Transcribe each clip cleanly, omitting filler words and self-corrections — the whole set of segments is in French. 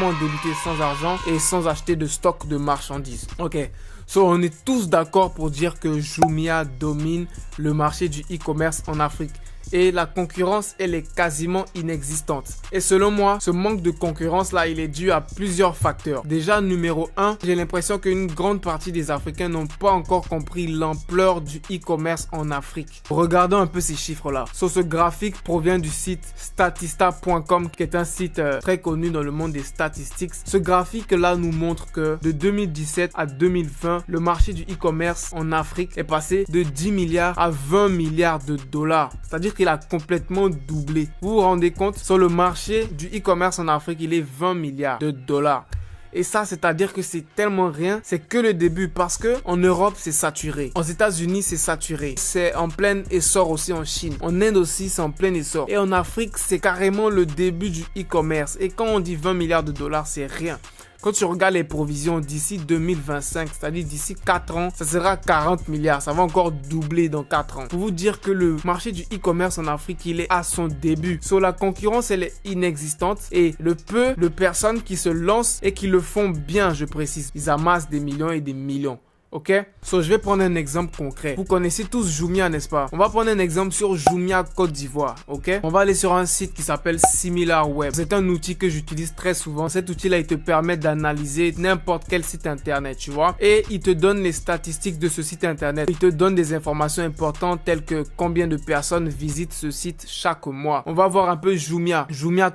comment débuter sans argent et sans acheter de stock de marchandises. Ok, so on est tous d'accord pour dire que Jumia domine le marché du e-commerce en Afrique. Et la concurrence, elle est quasiment inexistante. Et selon moi, ce manque de concurrence là, il est dû à plusieurs facteurs. Déjà, numéro 1, j'ai l'impression qu'une grande partie des Africains n'ont pas encore compris l'ampleur du e-commerce en Afrique. Regardons un peu ces chiffres là. Ce graphique provient du site statista.com, qui est un site très connu dans le monde des statistiques. Ce graphique là nous montre que de 2017 à 2020, le marché du e-commerce en Afrique est passé de 10 milliards à 20 milliards de dollars. C'est-à-dire qu'il a complètement doublé. Vous vous rendez compte? Sur le marché du e-commerce en Afrique, il est 20 milliards de dollars. Et ça, c'est-à-dire que c'est tellement rien, c'est que le début parce que en Europe, c'est saturé. Aux États-Unis, c'est saturé. C'est en plein essor aussi en Chine. En Inde aussi, c'est en plein essor. Et en Afrique, c'est carrément le début du e-commerce. Et quand on dit 20 milliards de dollars, c'est rien. Quand tu regardes les provisions d'ici 2025, c'est-à-dire d'ici 4 ans, ça sera 40 milliards. Ça va encore doubler dans 4 ans. Pour vous dire que le marché du e-commerce en Afrique, il est à son début. Sur la concurrence, elle est inexistante. Et le peu de personnes qui se lancent et qui le font bien, je précise, ils amassent des millions et des millions. Ok, so je vais prendre un exemple concret. Vous connaissez tous Jumia, n'est-ce pas? On va prendre un exemple sur Jumia Côte d'Ivoire. Ok, on va aller sur un site qui s'appelle SimilarWeb. C'est un outil que j'utilise très souvent. Cet outil là, il te permet d'analyser n'importe quel site internet, tu vois, et il te donne les statistiques de ce site internet. Il te donne des informations importantes telles que combien de personnes visitent ce site chaque mois. On va voir un peu Jumia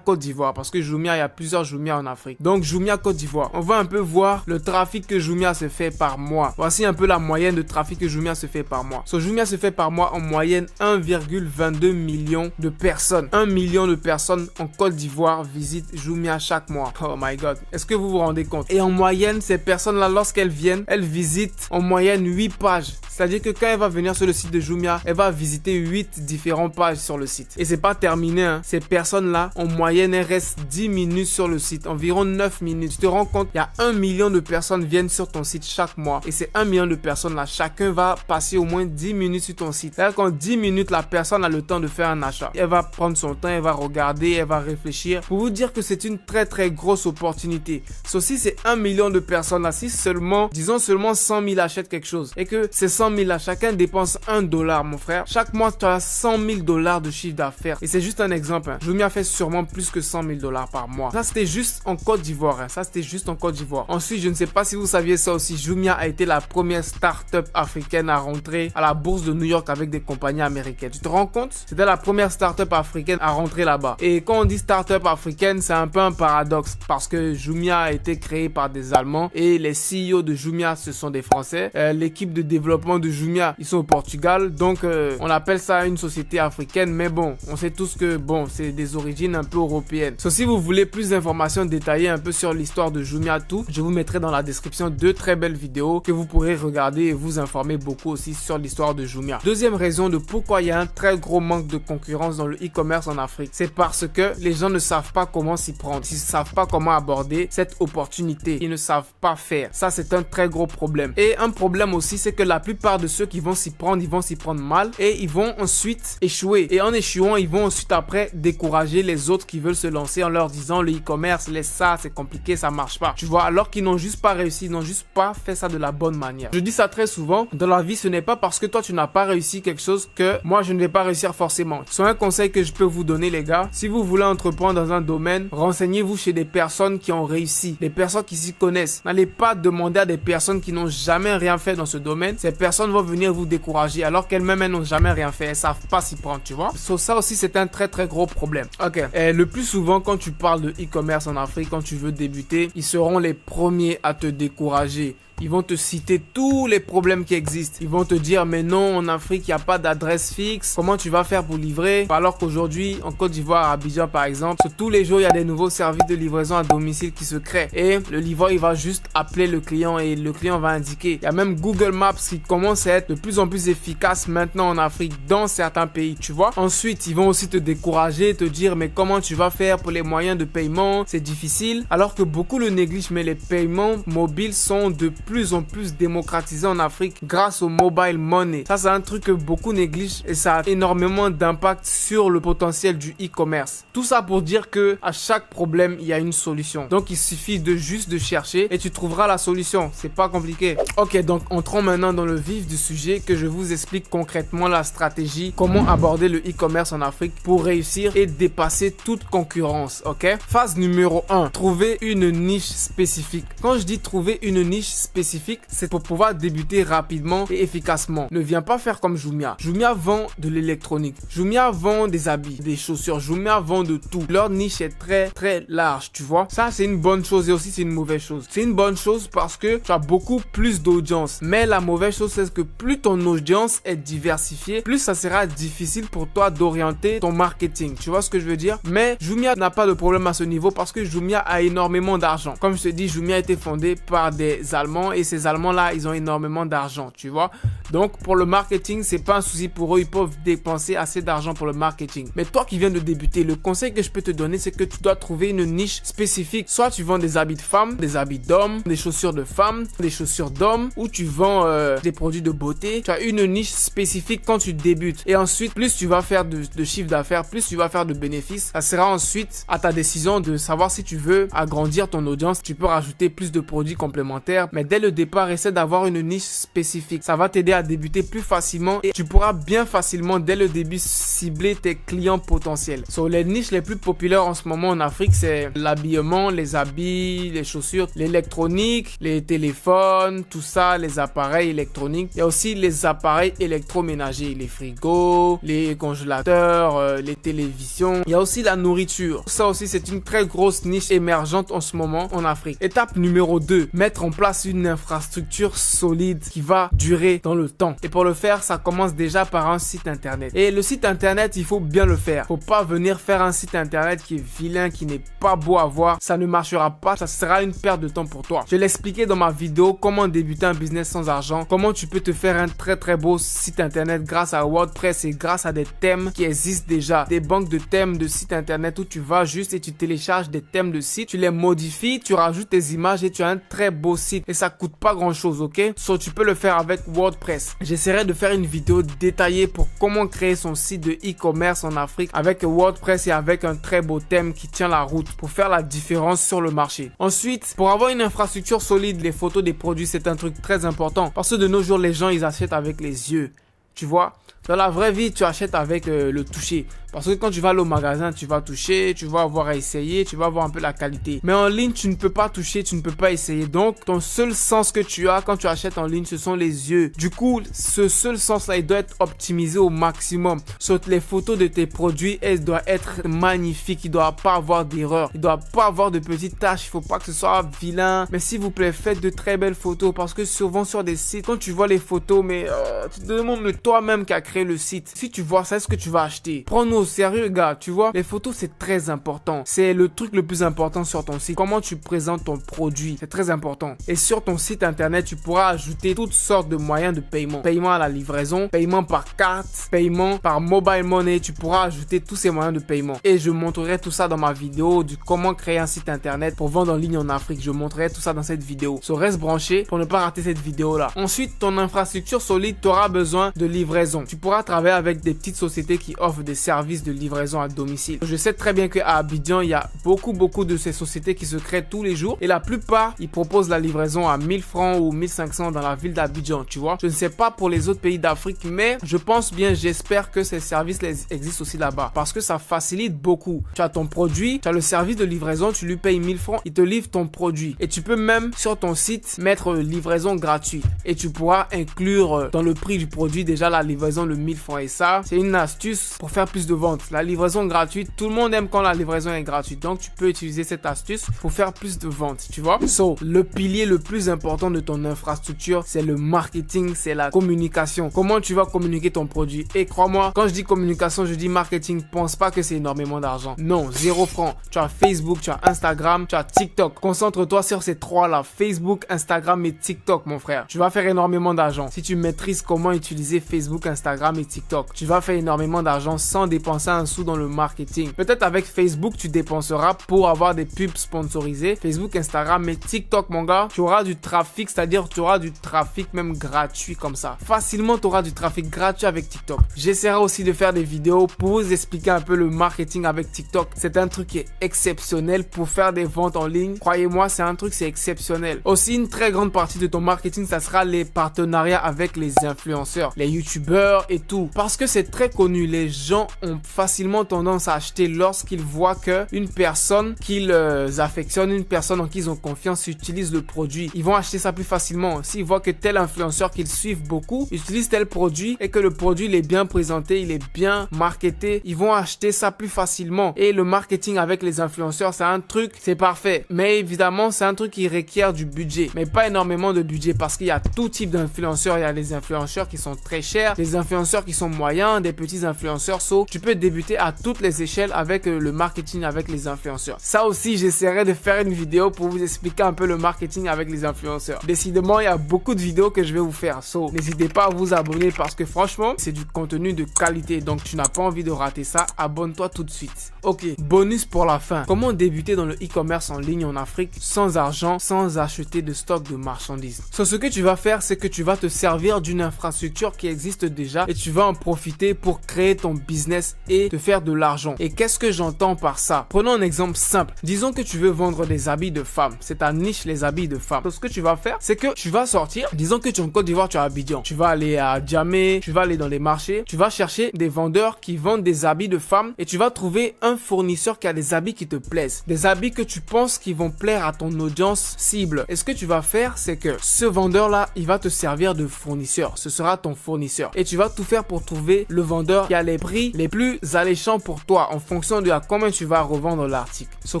Côte d'Ivoire, parce que Jumia, il y a plusieurs Jumia en Afrique. Donc Jumia Côte d'Ivoire, on va un peu voir le trafic que Jumia se fait par mois. Voici un peu la moyenne de trafic que Jumia se fait par mois. Jumia se fait par mois en moyenne 1,22 million de personnes. 1 million de personnes en Côte d'Ivoire visitent Jumia chaque mois. Oh my god. Est-ce que vous vous rendez compte? Et en moyenne, ces personnes-là, lorsqu'elles viennent, elles visitent en moyenne 8 pages. C'est-à-dire que quand elle va venir sur le site de Jumia, elle va visiter 8 différentes pages sur le site. Et c'est pas terminé, hein. Ces personnes-là, en moyenne, elles restent 10 minutes sur le site. Environ 9 minutes. Tu te rends compte? Il y a 1 million de personnes viennent sur ton site chaque mois. Et c'est 1 million de personnes là, chacun va passer au moins 10 minutes sur ton site. C'est-à-dire qu'en 10 minutes, la personne a le temps de faire un achat. Elle va prendre son temps, elle va regarder, elle va réfléchir. Pour vous dire que c'est une très très grosse opportunité. Ceci, c'est 1 million de personnes là. Si seulement, disons seulement 100 000 achètent quelque chose et que ces 100 000 là, chacun dépense $1, mon frère. Chaque mois, tu as 100 000 $ de chiffre d'affaires. Et c'est juste un exemple. Hein. Jumia fait sûrement plus que 100 000 $ par mois. Ça, c'était juste en Côte d'Ivoire. Hein. Ça, c'était juste en Côte d'Ivoire. Ensuite, je ne sais pas si vous saviez ça aussi. Jumia a été la première start-up africaine à rentrer à la bourse de New York avec des compagnies américaines. Tu te rends compte? C'était la première start-up africaine à rentrer là-bas. Et quand on dit start-up africaine, c'est un peu un paradoxe parce que Jumia a été créé par des Allemands et les CEO de Jumia, ce sont des Français. L'équipe de développement de Jumia, ils sont au Portugal. Donc, on appelle ça une société africaine. Mais bon, on sait tous que bon, c'est des origines un peu européennes. So, si vous voulez plus d'informations détaillées un peu sur l'histoire de Jumia tout, je vous mettrai dans la description 2 très belles vidéos que vous pourrez regarder et vous informer beaucoup aussi sur l'histoire de Jumia. Deuxième raison de pourquoi il y a un très gros manque de concurrence dans le e-commerce en Afrique, c'est parce que les gens ne savent pas comment s'y prendre. Ils ne savent pas comment aborder cette opportunité. Ils ne savent pas faire. Ça, c'est un très gros problème. Et un problème aussi, c'est que la plupart de ceux qui vont s'y prendre, ils vont s'y prendre mal et ils vont ensuite échouer. Et en échouant, ils vont ensuite après décourager les autres qui veulent se lancer en leur disant le e-commerce, laisse ça, c'est compliqué, ça marche pas. Tu vois, alors qu'ils n'ont juste pas réussi, ils n'ont juste pas fait ça de la bonne manière. Je dis ça très souvent, dans la vie, ce n'est pas parce que toi tu n'as pas réussi quelque chose que moi je ne vais pas réussir forcément. C'est un conseil que je peux vous donner les gars. Si vous voulez entreprendre dans un domaine, renseignez-vous chez des personnes qui ont réussi, des personnes qui s'y connaissent. N'allez pas demander à des personnes qui n'ont jamais rien fait dans ce domaine. Ces personnes vont venir vous décourager alors qu'elles-mêmes elles n'ont jamais rien fait. Elles savent pas s'y prendre, tu vois. So, ça aussi c'est un très très gros problème. Ok. Le plus souvent quand tu parles de e-commerce en Afrique, quand tu veux débuter, ils seront les premiers à te décourager. Ils vont te citer tous les problèmes qui existent. Ils vont te dire, mais non, en Afrique, il n'y a pas d'adresse fixe. Comment tu vas faire pour livrer? Alors qu'aujourd'hui, en Côte d'Ivoire, à Abidjan, par exemple, tous les jours, il y a des nouveaux services de livraison à domicile qui se créent. Et le livreur, il va juste appeler le client et le client va indiquer. Il y a même Google Maps qui commence à être de plus en plus efficace maintenant en Afrique, dans certains pays, tu vois. Ensuite, ils vont aussi te décourager, te dire, mais comment tu vas faire pour les moyens de paiement? C'est difficile. Alors que beaucoup le négligent, mais les paiements mobiles sont de plus en plus démocratisé en Afrique grâce au mobile money. Ça, c'est un truc que beaucoup négligent et ça a énormément d'impact sur le potentiel du e-commerce. Tout ça pour dire que à chaque problème, il y a une solution. Donc, il suffit de juste de chercher et tu trouveras la solution. C'est pas compliqué. Ok, donc entrons maintenant dans le vif du sujet, que je vous explique concrètement la stratégie, comment aborder le e-commerce en Afrique pour réussir et dépasser toute concurrence. Ok, phase numéro 1, trouver une niche spécifique. Quand je dis trouver une niche spécifique, c'est pour pouvoir débuter rapidement et efficacement. Ne viens pas faire comme Jumia. Jumia vend de l'électronique. Jumia vend des habits, des chaussures. Jumia vend de tout. Leur niche est très large, tu vois. Ça, c'est une bonne chose et aussi c'est une mauvaise chose. C'est une bonne chose parce que tu as beaucoup plus d'audience. Mais la mauvaise chose, c'est que plus ton audience est diversifiée, plus ça sera difficile pour toi d'orienter ton marketing. Tu vois ce que je veux dire? Mais Jumia n'a pas de problème à ce niveau parce que Jumia a énormément d'argent. Comme je te dis, Jumia a été fondé par des Allemands et ces Allemands-là, ils ont énormément d'argent, tu vois. Donc, pour le marketing, c'est pas un souci pour eux. Ils peuvent dépenser assez d'argent pour le marketing. Mais toi qui viens de débuter, le conseil que je peux te donner, c'est que tu dois trouver une niche spécifique. Soit tu vends des habits de femmes, des habits d'hommes, des chaussures de femmes, des chaussures d'hommes, ou tu vends des produits de beauté. Tu as une niche spécifique quand tu débutes. Et ensuite, plus tu vas faire de chiffre d'affaires, plus tu vas faire de bénéfices. Ça sera ensuite à ta décision de savoir si tu veux agrandir ton audience. Tu peux rajouter plus de produits complémentaires. Mais dès le départ, essaie d'avoir une niche spécifique. Ça va t'aider à débuter plus facilement et tu pourras bien facilement dès le début cibler tes clients potentiels. So, les niches les plus populaires en ce moment en Afrique, c'est l'habillement, les habits, les chaussures, l'électronique, les téléphones, tout ça, les appareils électroniques. Il y a aussi les appareils électroménagers, les frigos, les congélateurs, les télévisions. Il y a aussi la nourriture. Ça aussi, c'est une très grosse niche émergente en ce moment en Afrique. Étape numéro 2, mettre en place une infrastructure solide qui va durer dans le temps. Et pour le faire, ça commence déjà par un site internet. Et le site internet, il faut bien le faire. Faut pas venir faire un site internet qui est vilain, qui n'est pas beau à voir. Ça ne marchera pas. Ça sera une perte de temps pour toi. Je l'ai expliqué dans ma vidéo comment débuter un business sans argent. Comment tu peux te faire un très beau site internet grâce à WordPress et grâce à des thèmes qui existent déjà. Des banques de thèmes de sites internet où tu vas juste et tu télécharges des thèmes de sites. Tu les modifies, tu rajoutes tes images et tu as un très beau site. Et ça coûte pas grand chose, ok? So, tu peux le faire avec WordPress. J'essaierai de faire une vidéo détaillée pour comment créer son site de e-commerce en Afrique avec WordPress et avec un très beau thème qui tient la route pour faire la différence sur le marché. Ensuite, pour avoir une infrastructure solide, les photos des produits, c'est un truc très important parce que de nos jours, les gens, ils achètent avec les yeux. Tu vois? Dans la vraie vie, tu achètes avec le toucher. Parce que quand tu vas aller au magasin, tu vas toucher, tu vas avoir à essayer, tu vas voir un peu la qualité. Mais en ligne, tu ne peux pas toucher, tu ne peux pas essayer. Donc, ton seul sens que tu as quand tu achètes en ligne, ce sont les yeux. Du coup, ce seul sens-là, il doit être optimisé au maximum. Sur les photos de tes produits, elles doivent être magnifiques. Il ne doit pas avoir d'erreur. Il ne doit pas avoir de petites taches. Il ne faut pas que ce soit vilain. Mais s'il vous plaît, faites de très belles photos. Parce que souvent sur des sites, quand tu vois les photos, mais tu te demandes, mais toi-même qui as créé le site, si tu vois ça, est-ce que tu vas acheter? Prends-nous au sérieux, gars, tu vois. Les photos, c'est très important. C'est le truc le plus important sur ton site. Comment tu présentes ton produit, c'est très important. Et sur ton site internet, tu pourras ajouter toutes sortes de moyens de paiement. Paiement à la livraison, paiement par carte, paiement par mobile money. Tu pourras ajouter tous ces moyens de paiement. Et je montrerai tout ça dans ma vidéo du comment créer un site internet pour vendre en ligne en Afrique. Je montrerai tout ça dans cette vidéo. So, reste branché pour ne pas rater cette vidéo-là. Ensuite, ton infrastructure solide, tu auras besoin de livraison. Tu pourras travailler avec des petites sociétés qui offrent des services de livraison à domicile. Je sais très bien qu'à Abidjan, il y a beaucoup de ces sociétés qui se créent tous les jours et la plupart, ils proposent la livraison à 1000 francs ou 1500 dans la ville d'Abidjan, tu vois. Je ne sais pas pour les autres pays d'Afrique, mais je pense bien, j'espère que ces services existent aussi là-bas parce que ça facilite beaucoup. Tu as ton produit, tu as le service de livraison, tu lui payes 1000 francs, il te livre ton produit et tu peux même sur ton site mettre livraison gratuite et tu pourras inclure dans le prix du produit déjà la livraison de 1000 francs. Et ça, c'est une astuce pour faire plus de ventes. La livraison gratuite, tout le monde aime quand la livraison est gratuite. Donc, tu peux utiliser cette astuce pour faire plus de ventes, tu vois. So, le pilier le plus important de ton infrastructure, c'est le marketing, c'est la communication. Comment tu vas communiquer ton produit? Et crois-moi, quand je dis communication, je dis marketing. Pense pas que c'est énormément d'argent. Non, 0 francs. Tu as Facebook, tu as Instagram, tu as TikTok. Concentre-toi sur ces trois-là. Facebook, Instagram et TikTok, mon frère. Tu vas faire énormément d'argent. Si tu maîtrises comment utiliser Facebook, Instagram et TikTok, tu vas faire énormément d'argent sans dépenser dépenser un sou dans le marketing. Peut-être avec Facebook, tu dépenseras pour avoir des pubs sponsorisées. Facebook, Instagram, mais TikTok, mon gars, tu auras du trafic, c'est-à-dire tu auras du trafic même gratuit comme ça. Facilement, tu auras du trafic gratuit avec TikTok. J'essaierai aussi de faire des vidéos pour vous expliquer un peu le marketing avec TikTok. C'est un truc qui est exceptionnel pour faire des ventes en ligne. Croyez-moi, c'est un truc, c'est exceptionnel. Aussi, une très grande partie de ton marketing, ça sera les partenariats avec les influenceurs, les youtubeurs et tout. Parce que c'est très connu, les gens ont facilement tendance à acheter lorsqu'ils voient que une personne qu'ils affectionnent, une personne en qui ils ont confiance utilise le produit. Ils vont acheter ça plus facilement. S'ils voient que tel influenceur qu'ils suivent beaucoup utilise tel produit et que le produit il est bien présenté, il est bien marketé, ils vont acheter ça plus facilement. Et le marketing avec les influenceurs, c'est un truc, c'est parfait. Mais évidemment, c'est un truc qui requiert du budget. Mais pas énormément de budget parce qu'il y a tout type d'influenceurs. Il y a des influenceurs qui sont très chers, des influenceurs qui sont moyens, des petits influenceurs. So, tu peux débuter à toutes les échelles avec le marketing avec les influenceurs. Ça aussi, j'essaierai de faire une vidéo pour vous expliquer un peu le marketing avec les influenceurs. Décidément, il y a beaucoup de vidéos que je vais vous faire. So, n'hésitez pas à vous abonner parce que franchement, c'est du contenu de qualité. Donc, tu n'as pas envie de rater ça. Abonne-toi tout de suite. Ok, bonus pour la fin. Comment débuter dans le e-commerce en ligne en Afrique sans argent, sans acheter de stock de marchandises? So, ce que tu vas faire, c'est que tu vas te servir d'une infrastructure qui existe déjà et tu vas en profiter pour créer ton business et te faire de l'argent. Et qu'est-ce que j'entends par ça? Prenons un exemple simple. Disons que tu veux vendre des habits de femmes. C'est ta niche, les habits de femmes. So, ce que tu vas faire, c'est que tu vas sortir. Disons que tu es en Côte d'Ivoire, tu es à Abidjan. Tu vas aller à Djamé, tu vas aller dans les marchés. Tu vas chercher des vendeurs qui vendent des habits de femmes et tu vas trouver un fournisseur qui a des habits qui te plaisent. Des habits que tu penses qui vont plaire à ton audience cible. Et ce que tu vas faire, c'est que ce vendeur-là, il va te servir de fournisseur. Ce sera ton fournisseur. Et tu vas tout faire pour trouver le vendeur qui a les prix les plus alléchants pour toi en fonction de à combien tu vas revendre l'article. So,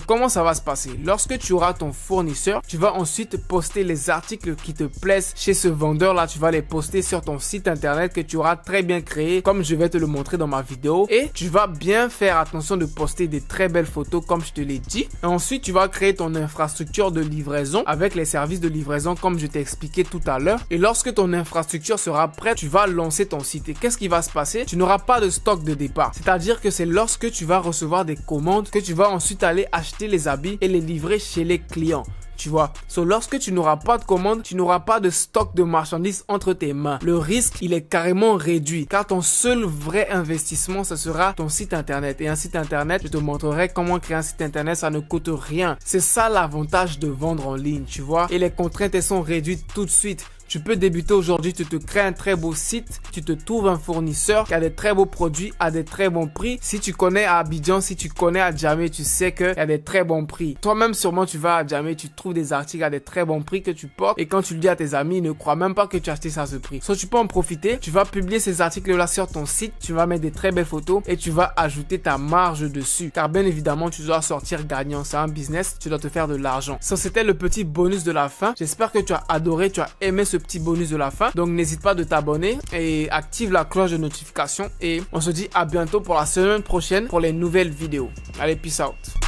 comment ça va se passer? Lorsque tu auras ton fournisseur, tu vas ensuite poster les articles qui te plaisent chez ce vendeur-là. Tu vas les poster sur ton site internet que tu auras très bien créé, comme je vais te le montrer dans ma vidéo. Et tu vas bien faire attention de poster des très belles photos comme je te l'ai dit. Et ensuite, tu vas créer ton infrastructure de livraison avec les services de livraison comme je t'ai expliqué tout à l'heure. Et lorsque ton infrastructure sera prête, tu vas lancer ton site. Et qu'est-ce qui va se passer? Tu n'auras pas de stock de départ. C'est-à-dire que c'est lorsque tu vas recevoir des commandes que tu vas ensuite aller acheter les habits et les livrer chez les clients. Tu vois, so, lorsque tu n'auras pas de commande, tu n'auras pas de stock de marchandises entre tes mains. Le risque, il est carrément réduit car ton seul vrai investissement, ce sera ton site internet. Et un site internet, je te montrerai comment créer un site internet, ça ne coûte rien. C'est ça l'avantage de vendre en ligne, tu vois. Et les contraintes, elles sont réduites tout de suite. Tu peux débuter aujourd'hui, tu te crées un très beau site, tu te trouves un fournisseur qui a des très beaux produits à des très bons prix. Si tu connais à Abidjan, si tu connais à Djamé, tu sais qu'il y a des très bons prix. Toi-même, sûrement, tu vas à Djamé, tu trouves des articles à des très bons prix que tu portes et quand tu le dis à tes amis, ils ne croient même pas que tu as acheté ça à ce prix. So, tu peux en profiter, tu vas publier ces articles-là sur ton site, tu vas mettre des très belles photos et tu vas ajouter ta marge dessus. Car bien évidemment, tu dois sortir gagnant. C'est un business, tu dois te faire de l'argent. So, c'était le petit bonus de la fin. J'espère que tu as adoré, tu as aimé ce petit bonus de la fin. Donc n'hésite pas de t'abonner et active la cloche de notification et on se dit à bientôt pour la semaine prochaine pour les nouvelles vidéos. Allez, peace out.